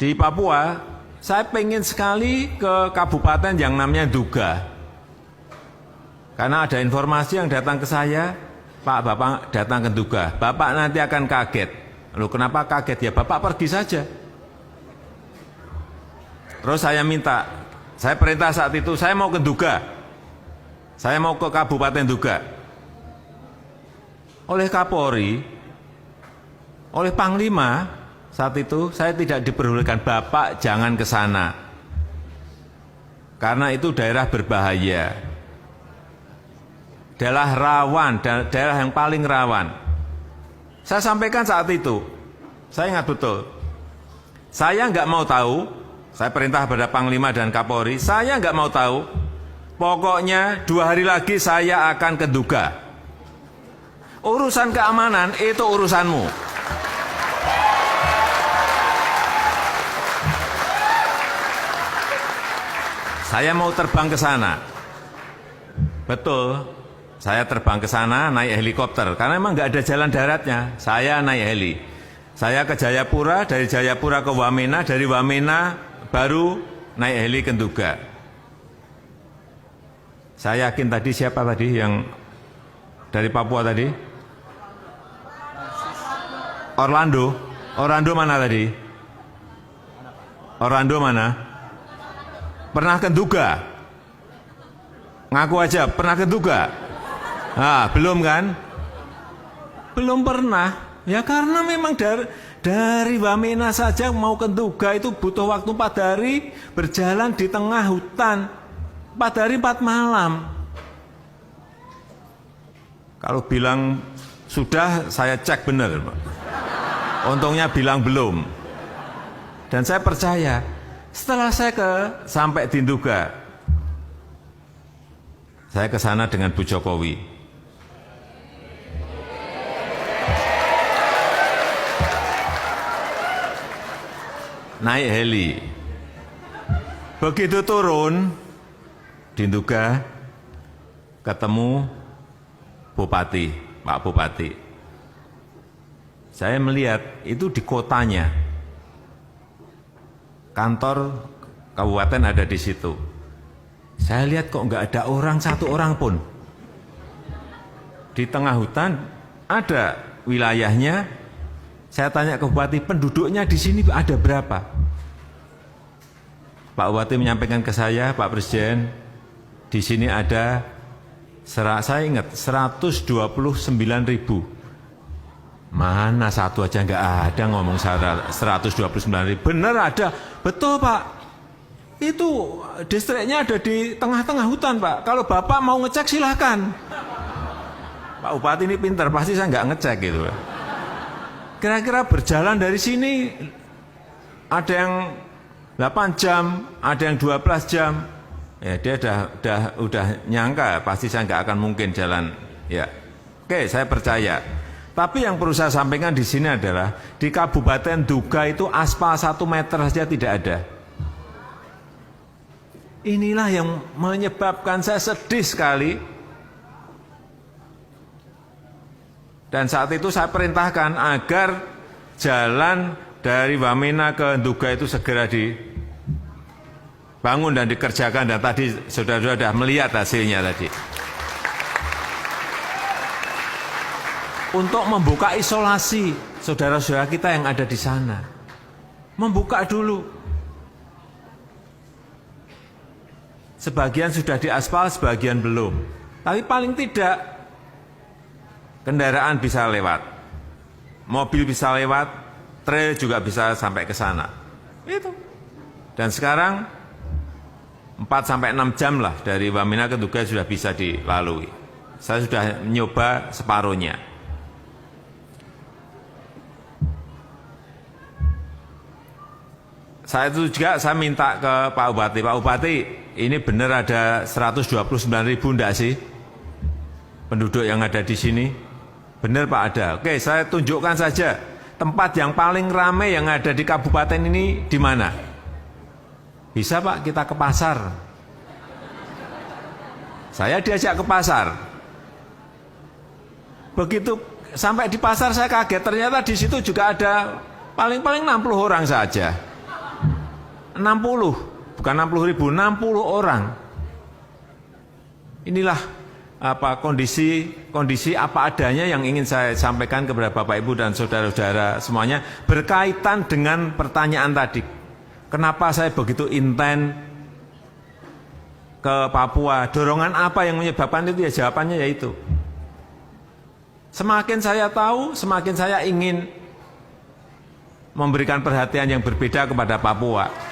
di Papua, saya pengen sekali ke kabupaten yang namanya Nduga. Karena ada informasi yang datang ke saya, Pak, Bapak datang ke Nduga, Bapak nanti akan kaget. Loh, kenapa kaget? Ya Bapak pergi saja. Terus saya minta, saya perintah saat itu, saya mau ke Nduga. Saya mau ke Kabupaten Nduga. Oleh Kapolri, oleh Panglima, saat itu saya tidak diperbolehkan, Bapak jangan ke sana. Karena itu daerah berbahaya. Daerah rawan, daerah yang paling rawan. Saya sampaikan saat itu, saya ingat betul. Saya nggak mau tahu, saya perintah pada Panglima dan Kapolri, saya nggak mau tahu. Pokoknya 2 hari lagi saya akan ke Nduga. Urusan keamanan itu urusanmu. Saya mau terbang ke sana. Betul, saya terbang ke sana naik helikopter. Karena memang nggak ada jalan daratnya. Saya naik heli. Saya ke Jayapura, dari Jayapura ke Wamena, dari Wamena baru naik heli ke Nduga. Saya yakin tadi siapa tadi yang dari Papua tadi? Orlando. Orlando mana tadi? Orlando mana? Pernah ke Nduga? Ngaku aja, pernah ke Nduga? Ah, belum kan? Belum pernah. Ya karena memang dari Wamena saja mau ke Nduga itu butuh waktu 4 hari berjalan di tengah hutan. 4 hari 4 malam. Kalau bilang sudah, saya cek benar. Untungnya bilang belum. Dan saya percaya, setelah saya sampai di Nduga, saya ke sana dengan Bu Jokowi. Naik heli. Begitu turun di Nduga, ketemu Bupati, Pak Bupati. Saya melihat itu di kotanya, kantor kabupaten ada di situ. Saya lihat kok nggak ada orang, 1 orang pun. Di tengah hutan ada wilayahnya. Saya tanya ke Bupati, penduduknya di sini ada berapa? Pak Bupati menyampaikan ke saya, Pak Presiden, di sini ada, saya ingat, 129.000. Mana satu aja nggak ada ngomong 129.000. Benar ada, betul Pak. Itu distriknya ada di tengah-tengah hutan Pak. Kalau Bapak mau ngecek silahkan. Pak Bupati ini pintar, pasti saya nggak ngecek gitu. Kira-kira berjalan dari sini ada yang 8 jam, ada yang 12 jam. Ya dia udah nyangka, pasti saya nggak akan mungkin jalan. Ya, oke, saya percaya. Tapi yang perlu saya sampaikan di sini adalah di Kabupaten Nduga itu aspal 1 meter saja tidak ada. Inilah yang menyebabkan saya sedih sekali. Dan saat itu saya perintahkan agar jalan dari Wamena ke Nduga itu segera dibangun dan dikerjakan. Dan tadi saudara-saudara sudah melihat hasilnya tadi. Untuk membuka isolasi saudara-saudara kita yang ada di sana. Membuka dulu. Sebagian sudah diaspal, sebagian belum. Tapi paling tidak kendaraan bisa lewat. Mobil bisa lewat, trail juga bisa sampai ke sana. Itu. Dan sekarang 4-6 jam lah dari Wamena ke Nduga sudah bisa dilalui. Saya sudah mencoba separuhnya. Saya itu juga saya minta ke Pak Bupati, Pak Bupati, ini benar ada 129.000 enggak sih penduduk yang ada di sini? Benar Pak ada. Oke, saya tunjukkan saja tempat yang paling ramai yang ada di kabupaten ini di mana? Bisa Pak, kita ke pasar. Saya diajak ke pasar. Begitu sampai di pasar saya kaget, ternyata di situ juga ada paling-paling 60 orang saja. 60, bukan 60 ribu, 60 orang. Inilah kondisi apa adanya yang ingin saya sampaikan kepada Bapak Ibu dan saudara-saudara semuanya berkaitan dengan pertanyaan tadi. Kenapa saya begitu intent ke Papua? Dorongan apa yang menyebabkan itu? Ya jawabannya yaitu semakin saya tahu, semakin saya ingin memberikan perhatian yang berbeda kepada Papua.